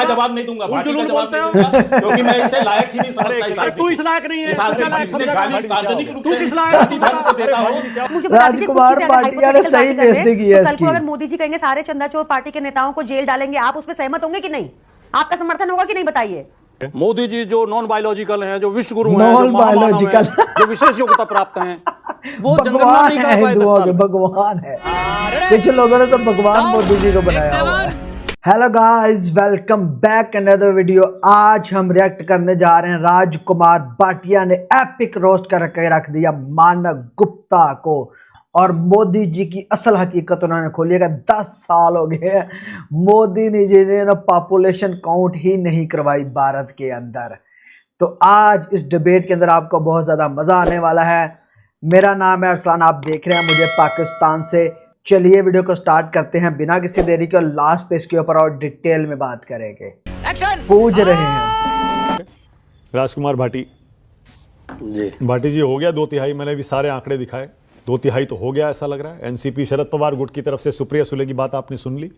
इसका जवाब नहीं दूंगा, उल्टू जवाब बोलते नहीं हो दूंगा, क्योंकि मैं इसे लायक ही नहीं समझता। तू इस लायक नहीं है, सार्वजनिक रूप तू से किस लायक धर्म को देता हूँ। मुझे बता दीजिए, राजकुमार कुछ चीजें अगर भाटिया ने hypothetical सही बातें कर रहे हैं, बेइज्जती की है तो कल को इसकी। अगर मोदी जी कहेंगे सारे चंदाचोर पार्टी के नेताओं को जेल डालेंगे, आप उस पर सहमत होंगे कि नहीं? आपका समर्थन होगा कि नहीं, बताइए। मोदी जी जो नॉन बायोलॉजिकल हैं, जो विश्व गुरु हैं, जो नॉन महामानव बायोलॉजिकल हैं, जो विशेष योग्यता प्राप्त हैं, वो जनगणना भगवान नहीं है कर पाए 10 हिंदुओं साल के, में। भगवान है। कुछ लोगों ने तो भगवान मोदी जी को बनाया हुआ है। Hello guys, welcome back another video. आज हम रिएक्ट करने जा रहे हैं, राजकुमार भाटिया ने एपिक रोस्ट करके रख दिया मानव गुप्ता को, और मोदी जी की असल हकीकत उन्होंने खोली है। 10 साल हो गए मोदी जी ने ना पॉपुलेशन काउंट ही नहीं करवाई भारत के अंदर। तो आज इस डिबेट के अंदर आपको बहुत ज़्यादा मज़ा आने वाला है। मेरा नाम है अरसलान, आप देख रहे हैं मुझे पाकिस्तान से। चलिए वीडियो को स्टार्ट करते हैं बिना किसी देरी के, और लास्ट पे इसके ऊपर और डिटेल में बात करेंगे। पूछ रहे हैं राजकुमार भाटी जी हो गया 2/3। मैंने भी सारे आंकड़े दिखाए, 2/3 तो हो गया ऐसा लग रहा है। एनसीपी शरद पवार गुट की तरफ से सुप्रिया सुले की बात आपने सुन ली,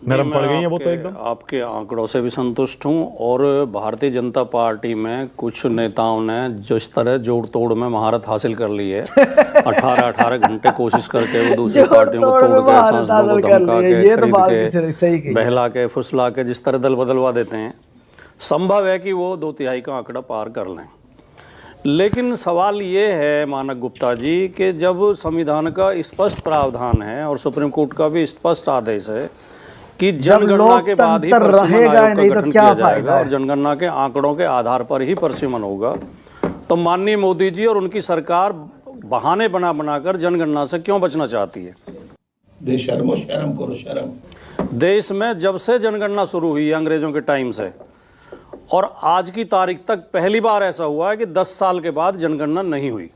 नरम पड़ गई है वो तो एकदम। आपके आंकड़ों से भी संतुष्ट हूं, और भारतीय जनता पार्टी में कुछ नेताओं ने जिस तरह जोड़ तोड़ में महारत हासिल कर ली है, 18 घंटे कोशिश करके वो दूसरी पार्टियों को तोड़ के, सांसदों को धमका के, खरीद के, बहला के, फुसला के जिस तरह दल बदलवा देते हैं, संभव है कि वो 2/3 का आंकड़ा पार कर लें। लेकिन सवाल ये है मानक गुप्ता जी कि जब संविधान का स्पष्ट प्रावधान है और सुप्रीम कोर्ट का भी स्पष्ट आदेश है कि जनगणना के बाद ही परिसीमन आयोग का गठन किया जाएगा और जनगणना के आंकड़ों के आधार पर ही परिसीमन होगा, तो माननीय मोदी जी और उनकी सरकार बहाने बना बनाकर जनगणना से क्यों बचना चाहती है? बेशर्मो शर्म करो, शर्म। देश में जब से जनगणना शुरू हुई है अंग्रेजों के टाइम से, और आज की तारीख तक पहली बार ऐसा हुआ है कि 10 साल के बाद जनगणना नहीं हुई।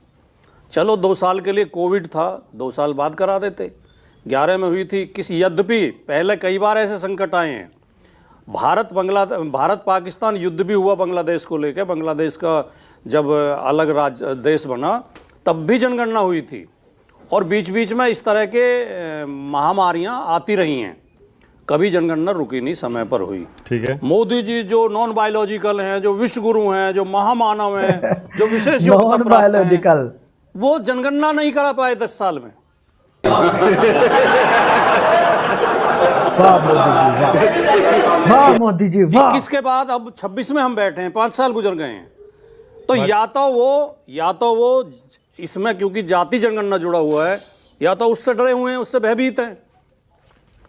चलो 2 साल के लिए कोविड था, 2 साल बाद करा देते, 11 में हुई थी किसी, यद्यपि पहले कई बार ऐसे संकट आए हैं। भारत पाकिस्तान युद्ध भी हुआ बांग्लादेश को लेकर, बांग्लादेश का जब अलग राज्य देश बना तब भी जनगणना हुई थी, और बीच बीच में इस तरह के महामारियां आती रही हैं, कभी जनगणना रुकी नहीं, समय पर हुई। ठीक है। मोदी जी जो नॉन बायोलॉजिकल हैं, जो विश्व गुरु हैं, जो महामानव हैं, जो विशेष योग्यता प्राप्त हैं, वो जनगणना नहीं करा पाए 10 साल में। वाह मोदी जी, वाह वाह मोदी जी, वाह। 21 के बाद अब 26 में हम बैठे हैं, 5 साल गुजर गए हैं। तो या तो वो इसमें क्योंकि जाति जनगणना जुड़ा हुआ है, या तो उससे डरे हुए हैं, उससे भयभीत हैं।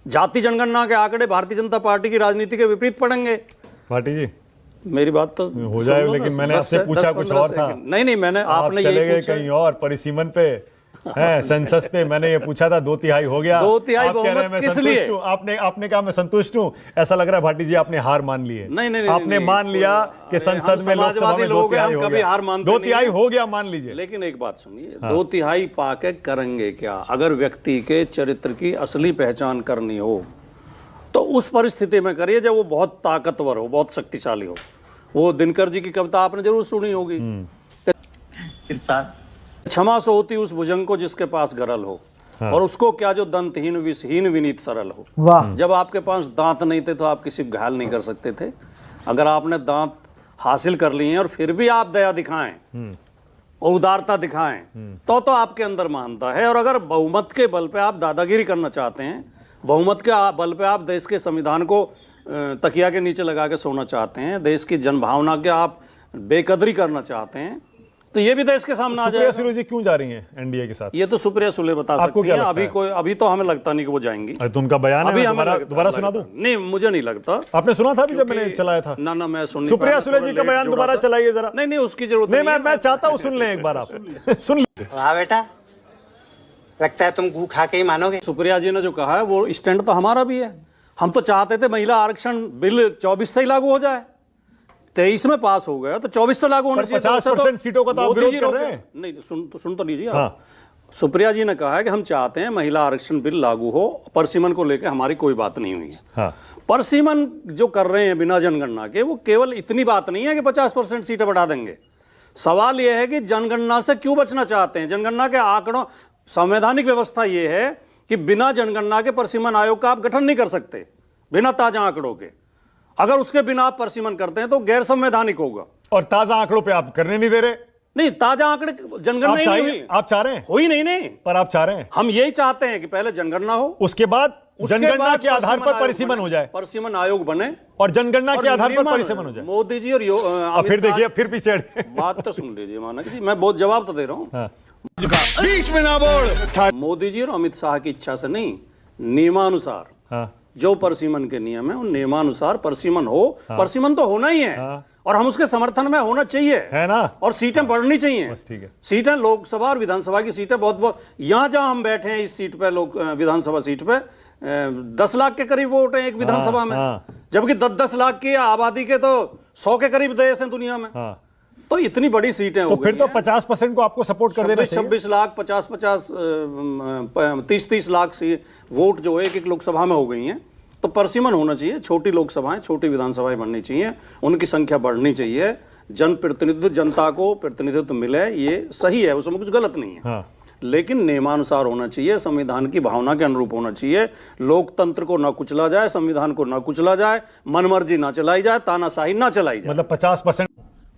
जाति जनगणना के आंकड़े भारतीय जनता पार्टी की राजनीति के विपरीत पड़ेंगे। भाटी जी मेरी बात तो हो जाए, लेकिन मैंने आपसे पूछा कुछ और था। नहीं, मैंने आपने चले यही गए पूछा कहीं और, परिसीमन पे है, सेंसस पे। मैंने ये पूछा था 2/3 हो गया, 2/3 बहुमत किस लिए? आपने कहा मैं संतुष्ट हूँ। ऐसा लग रहा है भाटी जी आपने हार मान ली है। नहीं, आपने मान लिया कि संसद में, लोकसभा में 2/3 हो कभी हार मानते नहीं। 2/3 हो गया मान लीजिए। लेकिन एक बात सुनिए, 2/3 पाके करेंगे क्या? अगर व्यक्ति के चरित्र की असली पहचान करनी हो तो उस परिस्थिति में करिए जब वो बहुत ताकतवर हो, बहुत शक्तिशाली हो। वो दिनकर जी की कविता आपने जरूर सुनी होगी, क्षमा सो होती उस भुजंग को जिसके पास गरल हो, और उसको क्या जो दंतहीन विषहीन विनीत सरल हो। वाह। जब आपके पास दांत नहीं थे तो आप किसी को घायल नहीं कर सकते थे। अगर आपने दांत हासिल कर लिए हैं और फिर भी आप दया दिखाएं और उदारता दिखाएं, तो आपके अंदर महानता है। और अगर बहुमत के बल पे आप दादागिरी करना चाहते हैं, बहुमत के बल पे आप देश के संविधान को तकिया के नीचे लगा के सोना चाहते हैं, देश की जनभावना के आप बेकदरी करना चाहते हैं, तो ये भी देश के सामने आ जाएगा। सुप्रिया सुले जी क्यों जा रही हैं एनडीए के साथ? ये तो सुप्रिया सुले बता सकती हैं। अभी तो हमें लगता नहीं कि वो जाएंगी। तो उनका बयान है, दोबारा सुना दूं? नहीं, मुझे नहीं लगता। आपने सुना था अभी जब मैंने चलाया था? ना मैं सुन। सुप्रिया सुले जी का बयान दोबारा चलाइए जरा। नहीं, उसकी जरूरत नहीं। मैं चाहता हूँ सुन लें एक बार, आप सुन लें। वाह बेटा, लगता है तुम गू खा के ही मानोगे। सुप्रिया जी ने जो कहा है वो स्टैंड तो हमारा भी है। हम तो चाहते थे महिला आरक्षण बिल 24 से ही लागू हो जाए, 23 में पास हो गया तो 24 से लागू होना चाहिए। 50% सीटों का तो आप विरोध कर रहे हैं। नहीं, सुन तो लीजिए। हाँ। सुप्रिया जी ने कहा है कि हम चाहते हैं महिला आरक्षण बिल लागू हो, परसीमन को लेकर हमारी कोई बात नहीं हुई है। हाँ। परसीमन जो कर रहे हैं बिना जनगणना के, वो केवल इतनी बात नहीं है कि 50% सीटें बढ़ा देंगे। सवाल यह है कि जनगणना से क्यों बचना चाहते हैं? जनगणना के आंकड़ों, संवैधानिक व्यवस्था यह है कि बिना जनगणना के परिसीमन आयोग का आप गठन नहीं कर सकते, बिना ताजा आंकड़ों के। अगर उसके बिना आप परसीमन करते हैं तो गैर संवैधानिक होगा। और ताजा आंकड़ों पे आप करने नहीं दे रहे। नहीं, ताजा आंकड़े जनगणना ही नहीं हुई। आप चाह रहे हैं, हुई नहीं, पर आप चाह रहे हैं हम यही चाहते हैं कि पहले जनगणना हो, उसके बाद जनगणना के आधार पर परिसीमन हो जाए, परिसीमन आयोग बने और जनगणना के आधार पर परिसीमन हो जाए। मोदी जी और फिर देखिए, फिर पीछे हट गए। बात तो सुन लीजिए मानक जी, मैं बहुत जवाब तो दे रहा हूँ। हाँ। बीच में ना बोल। मोदी जी और अमित शाह की इच्छा से नहीं, नियमानुसार हाँ। जो परसीमन के नियम है उन नियमानुसार परसीमन हो। परसीमन तो होना ही है और हम उसके समर्थन में होना चाहिए, है ना। और सीटें बढ़नी चाहिए। ठीक है। सीटें लोकसभा और विधानसभा की सीटें बहुत यहाँ जहां हम बैठे हैं इस सीट पे, लोक विधानसभा सीट पे 10 लाख के करीब वोट हैं एक विधानसभा में, जबकि 10-10 लाख की आबादी के तो 100 के करीब देश हैं दुनिया में। तो इतनी बड़ी सीटें हो तो गई फिर तो 50% को आपको सपोर्ट कर देना चाहिए। 26 लाख 50-50 30-30 लाख से वोट जो है एक लोकसभा में हो गई हैं। तो परसीमन होना चाहिए, छोटी लोकसभाएं, छोटी विधानसभाएं बननी चाहिए, उनकी संख्या बढ़नी चाहिए, जनप्रतिनिधित्व, जनता को प्रतिनिधित्व मिले, ये सही है, उसमें कुछ गलत नहीं है। हाँ। लेकिन नियमानुसार होना चाहिए, संविधान की भावना के अनुरूप होना चाहिए, लोकतंत्र को ना कुचला जाए, संविधान को ना कुचला जाए, मनमर्जी ना चलाई जाए, तानाशाही ना चलाई जाए। मतलब 50%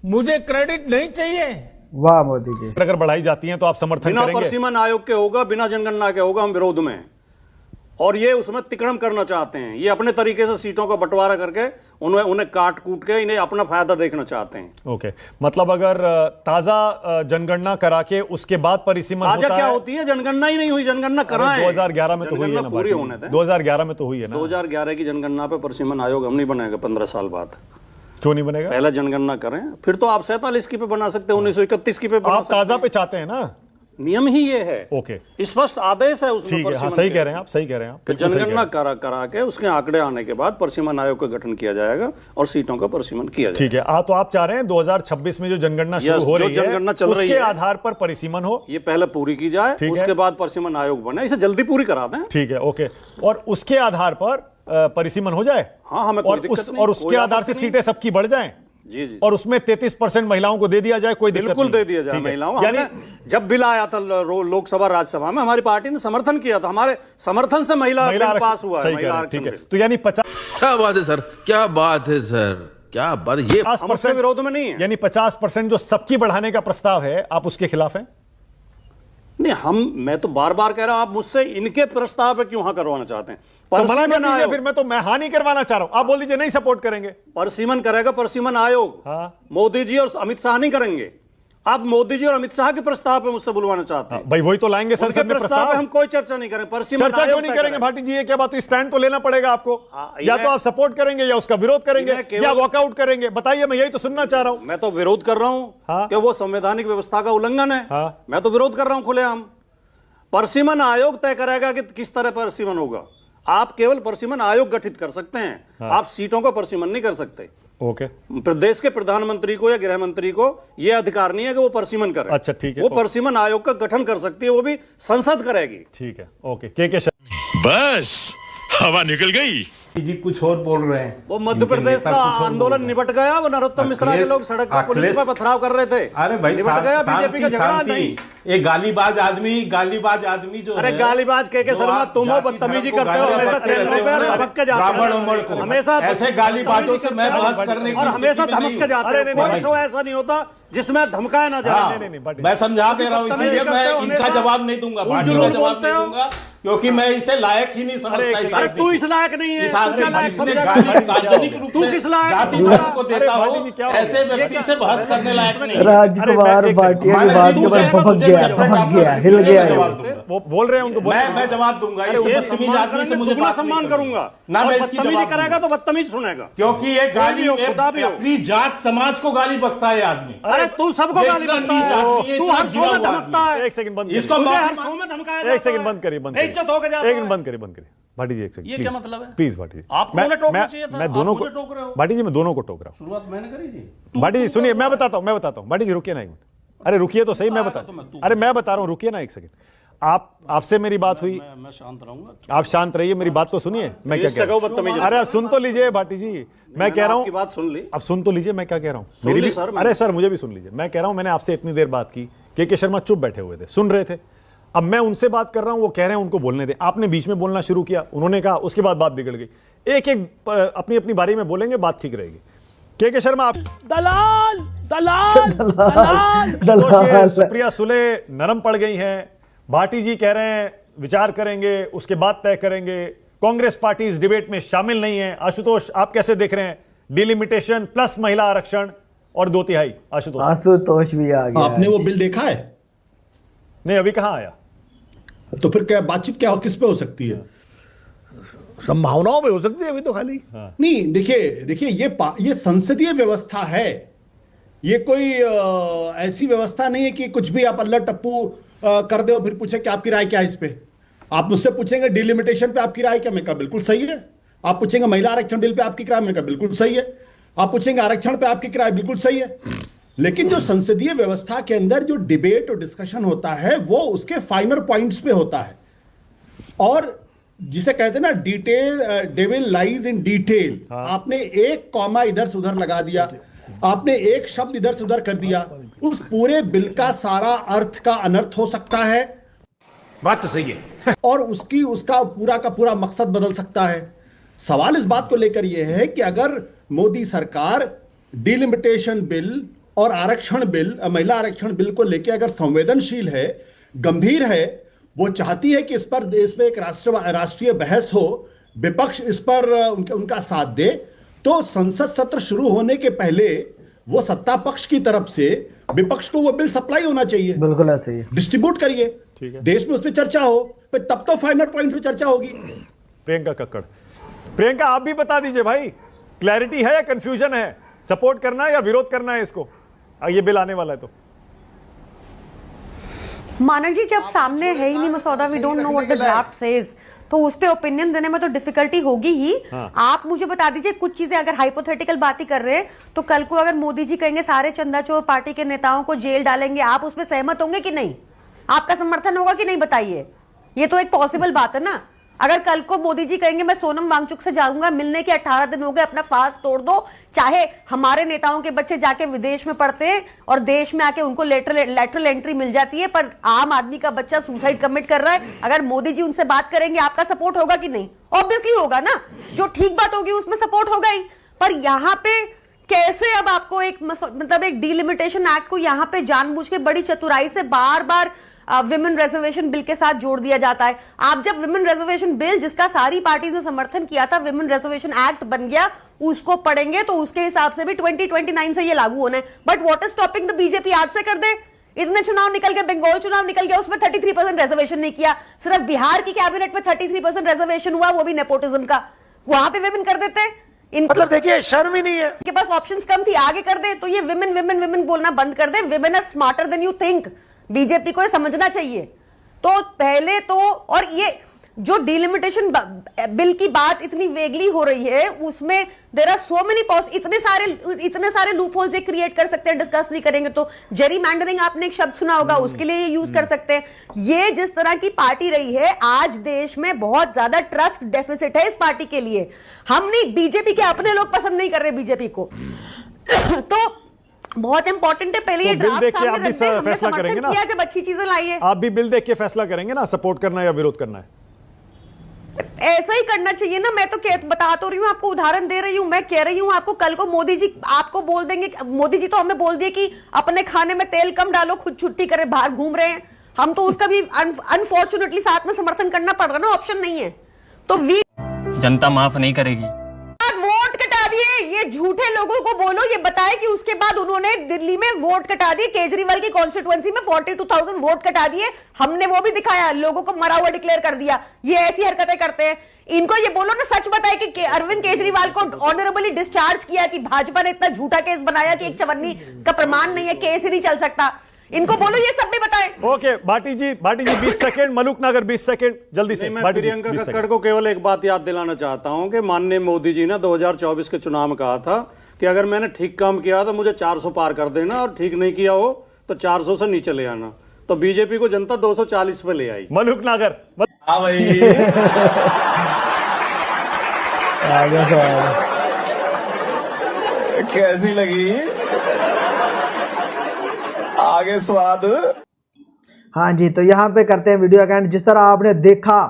मुझे क्रेडिट नहीं चाहिए। वाह मोदी जी। अगर बढ़ाई जाती है तो आप समर्थन बिना करेंगे? परसीमन आयोग के होगा, बिना जनगणना के होगा, हम विरोध में हैं। और ये उसमें तिकड़म करना चाहते हैं, ये अपने तरीके से सीटों का बंटवारा करके उन्हें काट कूट के इन्हें अपना फायदा देखना चाहते हैं। ओके, मतलब अगर ताजा जनगणना करा के उसके बाद परिसीमन होता है। ताजा क्या होती है? जनगणना ही नहीं हुई, जनगणना कराएं। 2011 में तो हुई है ना, पूरी होने थे। 2011 में तो हुई है ना। 2011 की जनगणना पे परसीमन आयोग हम नहीं बनाएगा 15 साल बाद। क्यों नहीं बनेगा? पहले जनगणना करें, फिर तो आप 47 की पे बना सकते हैं, 1931 की पे बना सकते हैं। आप ताजा पे चाहते हैं ना? नियम ही ये है। ओके, स्पष्ट आदेश है उसमें। हाँ, सही कह रहे हैं आप, सही कह रहे हैं आप। जनगणना करा के उसके आंकड़े आने के बाद परसीमन आयोग का गठन किया जाएगा और सीटों का परसीमन किया जाएगा। ठीक है। तो आप चाह रहे हैं 2026 में जो जनगणना शुरू हो रही है उसके आधार पर परिसीमन हो, ये पहले पूरी की जाए, उसके बाद परसीमन आयोग बने, इसे जल्दी पूरी करा दें। ठीक है, ओके। और उसके आधार पर परिसीमन हो जाए। हाँ, हमें कोई दिक्कत नहीं। और उसके आधार से सीटें सबकी बढ़ जाएं। जी जी। और उसमें 33% महिलाओं को दे दिया जाए, कोई दिक्कत बिल्कुल नहीं। दे दिया जाए महिलाओं। यानी जब बिल आया था लोकसभा राज्यसभा में, हमारी पार्टी ने समर्थन किया था, हमारे समर्थन से महिला बिल पास हुआ है। महिला आरक्षण बिल। तो यानी 50, क्या बात है सर, क्या बात है सर, क्या बात। ये 50% विरोध में नहीं है। यानी 50% जो सबकी बढ़ाने का प्रस्ताव है, आप उसके खिलाफ हैं? नहीं, मैं तो बार बार कह रहा हूं, आप मुझसे इनके प्रस्ताव पे क्यों हाँ करवाना चाहते हैं? तो मना कर दीजिए, फिर मैं तो हाँ नहीं करवाना चाह रहा हूं। आप बोल दीजिए नहीं सपोर्ट करेंगे। परसीमन करेगा परसीमन आयोग। हाँ। मोदी जी और अमित शाह नहीं करेंगे। आप मोदी जी और अमित शाह के प्रस्ताव पे मुझसे बुलवाना चाहते हैं। भाई वही तो लाएंगे संसद में प्रस्ताव। हम कोई चर्चा नहीं करें। परसीमन चर्चा क्यों नहीं करेंगे भाटी जी? ये क्या बात? स्टैंड तो लेना पड़ेगा आपको। या तो आप सपोर्ट करेंगे या उसका विरोध करेंगे या वॉकआउट करेंगे। बताइए, मैं यही तो सुनना चाह रहा हूं। मैं तो विरोध कर रहा हूं कि वो संवैधानिक व्यवस्था का उल्लंघन है। मैं तो विरोध कर रहा हूं खुलेआम। परसीमन आयोग तय करेगा कि किस तरह परसीमन होगा। आप केवल परसीमन आयोग गठित कर सकते हैं, आप सीटों का परसीमन नहीं कर सकते। ओके। प्रदेश के प्रधानमंत्री को या गृह मंत्री को यह अधिकार नहीं है कि वो परसीमन करे। अच्छा, ठीक है। वो परसीमन आयोग का गठन कर सकती है, वो भी संसद करेगी। ठीक है, ओके। बस हवा निकल गई जी कुछ और बोल रहे हैं। वो मध्य प्रदेश का आंदोलन निपट गया। वो नरोत्तम मिश्रा के लोग सड़क पर पुलिस पर पथराव कर रहे थे। अरे भाई निपट गया। बीजेपी का झगड़ा नहीं। एक गालीबाज आदमी जो अरे गालीबाज के शर्मा, तुम हो बदतमीजी करते हो हमेशा, चैनलों पे धमक के जाते हो हमेशा। ऐसे गालीबाजों से मैं बहस करने की और हमेशा धमक के जाते हो। कोई शो ऐसा नहीं होता जिसमें धमकाया ना जाए। मैं समझा दे रहा हूँ, इसीलिए मैं इनका जवाब नहीं दूंगा, पार्टी का जवाब नहीं दूंगा, क्योंकि मैं इसे लायक ही नहीं समझता। अरे तू इस लायक नहीं है। तू किस लायक जाति धर्म को देता हो, ऐसे व्यक्ति से बहस करने लायक नहीं। राजकुमार भाटिया की बात के बाद पहुंच गया, हिल गया। वो बोल रहे हैं उनको। मैं जवाब दूंगा। बदतमीज आदमी से मुझे बात सम्मान करूंगा ना, मैं इसकी बदतमीजी करेगा तो बदतमीज सुनेगा, क्योंकि ये गाली अपनी जात समाज को गाली बकता है आदमी। अरे तू सबको गाली बकता है, तू हर शो में धमकता है। एक सेकंड बंद, इसको हर शो में धमकाया। एक सेकंड बंद करिए, इज्जत हो गया। एक मिनट बंद करिए भाटी जी, एक सेकंड। ये क्या मतलब है? प्लीज भाटी जी, आपको उन्हें टोकना चाहिए था। मैं दोनों को टोक रहे हो। भाटी जी, मैं दोनों को टोक रहा हूँ। शुरुआत मैंने करी थी। भाटी जी सुनिए, मैं बताता हूँ। भाटी जी रुकिए ना एक मिनट। अरे रुकिए तो सही, मैं बता रहा हूँ, रुकिए ना एक सेकंड। आपसे मेरी बात हुई, मैं शांत रहूंगा। आप शांत रहिए, मेरी बात तो सुनिए। मैं क्या कह रहा हूँ? अरे सुन तो लीजिए भाटी जी, मैं कह रहा हूँ। बात सुन ली, अब सुन तो लीजिए मैं क्या कह रहा हूँ। मेरी भी, अरे सर मुझे भी सुन लीजिए। मैं कह रहा हूँ, मैंने आपसे इतनी देर बात की, के शर्मा चुप बैठे हुए थे, सुन रहे थे। अब मैं उनसे बात कर रहा हूं, वो कह रहे हैं उनको बोलने दे। आपने बीच में बोलना शुरू किया, उन्होंने कहा, उसके बाद बात बिगड़ गई। एक एक अपनी अपनी बारी में बोलेंगे, बात ठीक रहेगी। के शर्मा आप दलाल सुप्रिया सुले नरम पड़ गई हैं, भाटी जी कह रहे हैं विचार करेंगे, उसके बाद तय करेंगे। कांग्रेस पार्टी इस डिबेट में शामिल नहीं है। आशुतोष, आप कैसे देख रहे हैं डिलिमिटेशन प्लस महिला आरक्षण और 2/3? आशुतोष भी आ गया। आपने वो बिल देखा है? नहीं, अभी कहां आया। तो फिर क्या बातचीत, क्या किस पे हो सकती है? संभावनाओं पे हो सकती है अभी तो खाली। नहीं, देखिए ये संसदीय व्यवस्था है। ये कोई ऐसी व्यवस्था नहीं है कि कुछ भी आप अल्लाह टप्पू कर दे और फिर पूछे कि आपकी राय क्या है इस पे। आप मुझसे पूछेंगे डिलिमिटेशन पे आपकी राय क्या, मैं कहा बिल्कुल सही है। आप पूछेंगे महिला आरक्षण बिल पे आपकी राय, मैं कहा बिल्कुल सही है। आप पूछेंगे आरक्षण पे आपकी राय, बिल्कुल सही है। लेकिन जो संसदीय व्यवस्था के अंदर जो डिबेट और डिस्कशन होता है वो उसके फाइनल पॉइंट्स पे होता है। और जिसे कहते हैं ना, detail devil lies in detail. आपने एक कॉमा इधर से उधर लगा दिया, आपने एक शब्द इधर से उधर कर दिया, उस पूरे बिल का सारा अर्थ का अनर्थ हो सकता है। बात तो सही है। और उसका पूरा का पूरा मकसद बदल सकता है। सवाल इस बात को लेकर यह है कि अगर मोदी सरकार डिलिमिटेशन बिल और आरक्षण बिल, महिला आरक्षण बिल को लेकर अगर संवेदनशील है, गंभीर है, वो चाहती है कि इसमें एक राष्ट्रीय बहस हो, विपक्ष इस पर उनका साथ दे, तो संसद सत्र शुरू होने के पहले वो सत्ता पक्ष की तरफ से विपक्ष को वो बिल सप्लाई होना चाहिए। बिल्कुल ऐसे ही डिस्ट्रीब्यूट करिए, देश में उस पर चर्चा हो, तब तो फाइनल पॉइंट पे चर्चा होगी। प्रियंका कक्कड़, प्रियंका आप भी बता दीजिए भाई, क्लैरिटी है या कंफ्यूजन है? सपोर्ट करना है या विरोध करना है इसको, ये बिल आने वाला है तो? मानक जी, जब सामने है ही नहीं मसौदा, we don't know what the draft says, तो उस पे ओपिनियन देने में तो डिफिकल्टी होगी ही। आप मुझे बता दीजिए कुछ चीजें, अगर हाइपोथेटिकल बात ही कर रहे हैं, तो कल को अगर मोदी जी कहेंगे सारे चंदाचोर पार्टी के नेताओं को जेल डालेंगे, आप उस पर सहमत होंगे कि नहीं? आपका समर्थन होगा कि नहीं, बताइए। ये तो एक पॉसिबल बात है ना। अगर कल को मोदी जी कहेंगे मैं सोनम वांगचुक से जाऊंगा मिलने के 18 दिन हो गए, अपना फास्ट तोड़ दो, चाहे हमारे नेताओं के बच्चे जाके विदेश में पढ़ते हैं और देश में आके उनको लेटरल एंट्री मिल जाती है, पर आम आदमी का बच्चा सुसाइड कमिट कर रहा है, अगर मोदी जी उनसे बात करेंगे, आपका सपोर्ट होगा कि नहीं? ऑब्वियसली होगा ना। जो ठीक बात होगी उसमें सपोर्ट होगा ही। पर यहाँ पे कैसे अब आपको एक मतलब एक डिलिमिटेशन एक्ट को यहाँ पे जानबूझ के बड़ी चतुराई से बार बार विमेन रिजर्वेशन बिल के साथ जोड़ दिया जाता है। आप जब विमेन रिजर्वेशन बिल, जिसका सारी पार्टी ने समर्थन किया था, विमेन रिजर्वेशन एक्ट बन गया, उसको पढ़ेंगे तो उसके हिसाब से भी 2029 से ये लागू होना है। But what is stopping the BJP आज से कर दे? इतने चुनाव निकल गए, बंगाल चुनाव निकल गया, उसमें 33% रिजर्वेशन नहीं किया। सिर्फ बिहार की कैबिनेट में 33% रिजर्वेशन हुआ, वो भी नेपोटिज्म का। वहां पे विमेन कर देते। मतलब देखिए, शर्म ही नहीं है। इनके पास ऑप्शंस कम थी, आगे कर दे। तो ये विमेन विमेन विमेन बोलना बंद कर दे। Women are smarter than you think. BJP को ये समझना चाहिए। तो पहले तो, और ये जो डिलिमिटेशन बिल की बात इतनी वेगली हो रही है, उसमें देयर आर सो मेनी इतने सारे लूप होल्स ये क्रिएट कर सकते हैं। डिस्कस नहीं करेंगे तो जेरी मैंडरिंग, आपने एक शब्द सुना होगा, उसके लिए ये यूज कर सकते हैं। ये जिस तरह की पार्टी रही है, आज देश में बहुत ज्यादा ट्रस्ट डेफिसिट है इस पार्टी के लिए। हम नहीं, बीजेपी के अपने लोग पसंद नहीं कर रहे बीजेपी को। तो बहुत इंपॉर्टेंट है, पहले ये ड्राफ्ट सामने रखते हैं, हमने समर्थन किया जब अच्छी चीजें लाई है। आप भी बिल देख के फैसला करेंगे ना, सपोर्ट करना है या विरोध करना है? ऐसा ही करना चाहिए ना। मैं तो बता तो रही हूँ, आपको उदाहरण दे रही हूँ। मैं कह रही हूँ आपको, कल को मोदी जी आपको बोल देंगे, मोदी जी तो हमें बोल दिए कि अपने खाने में तेल कम डालो, खुद छुट्टी करे, बाहर घूम रहे हैं। हम तो उसका भी अनफॉर्चुनेटली साथ में समर्थन करना पड़ रहा ना, ऑप्शन नहीं है। तो जनता माफ नहीं करेगी। वोट कटा दिए, ये झूठे लोगों को बोलो, ये बताए कि उसके बाद उन्होंने दिल्ली में वोट कटा दिए, केजरीवाल की कॉन्स्टिट्यूएंसी में 42,000 वोट कटा दिए। हमने वो भी दिखाया, लोगों को मरा हुआ डिक्लेयर कर दिया। ये ऐसी हरकतें करते हैं। इनको ये बोलो ना, सच बताए कि अरविंद केजरीवाल को ऑनरेबली डिस्चार्ज किया, कि भाजपा ने इतना झूठा केस बनाया कि एक चवन्नी का प्रमाण नहीं है, केस ही नहीं चल सकता। इनको बोलो ये सब भी बताएं। ओके, भाटी जी 20 सेकंड, मलूक नगर 20 सेकंड, जल्दी से। मैं प्रियंका कक्कड़ को केवल एक बात याद दिलाना चाहता हूं कि माननीय मोदी जी ने 2024 के चुनाव में कहा था कि अगर मैंने ठीक काम किया तो मुझे 400 पार कर देना, और ठीक नहीं किया हो तो 400 से नीचे ले आना। तो बीजेपी को जनता 240 पे ले आई। मलूक नगर कैसी लगी आगे स्वाद? हाँ जी, तो यहाँ पे करते हैं वीडियो का एंड। जिस तरह आपने देखा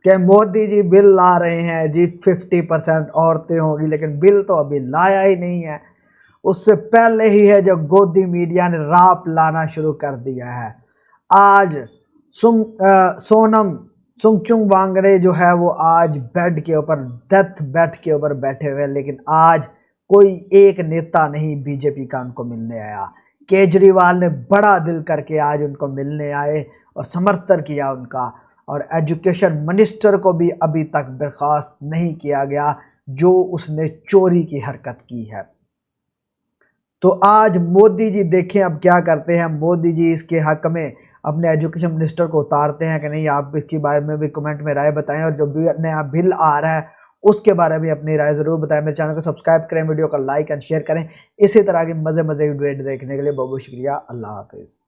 कि मोदी जी बिल ला रहे हैं जी, 50% औरतें होंगी, लेकिन बिल तो अभी लाया ही नहीं है। उससे पहले ही है जो गोदी मीडिया ने राप लाना शुरू कर दिया है। आज सोनम सुंगचुंग वांगड़े जो है वो आज बेड के ऊपर, डेथ बेड के ऊपर बैठे हुए, लेकिन आज कोई एक नेता नहीं बीजेपी का उनको मिलने आया। केजरीवाल ने बड़ा दिल करके आज उनको मिलने आए और समर्थन किया उनका, और एजुकेशन मिनिस्टर को भी अभी तक बर्खास्त नहीं किया गया जो उसने चोरी की हरकत की है। तो आज मोदी जी देखें अब क्या करते हैं। मोदी जी इसके हक में अपने एजुकेशन मिनिस्टर को उतारते हैं कि नहीं, आप इसके बारे में भी कमेंट में राय बताएं, और जो भी नया बिल आ रहा है उसके बारे में अपनी राय जरूर बताएं। मेरे चैनल को सब्सक्राइब करें, वीडियो को लाइक एंड शेयर करें। इसी तरह के मजे की वीडियो देखने के लिए बहुत बहुत शुक्रिया। अल्लाह हाफिज़।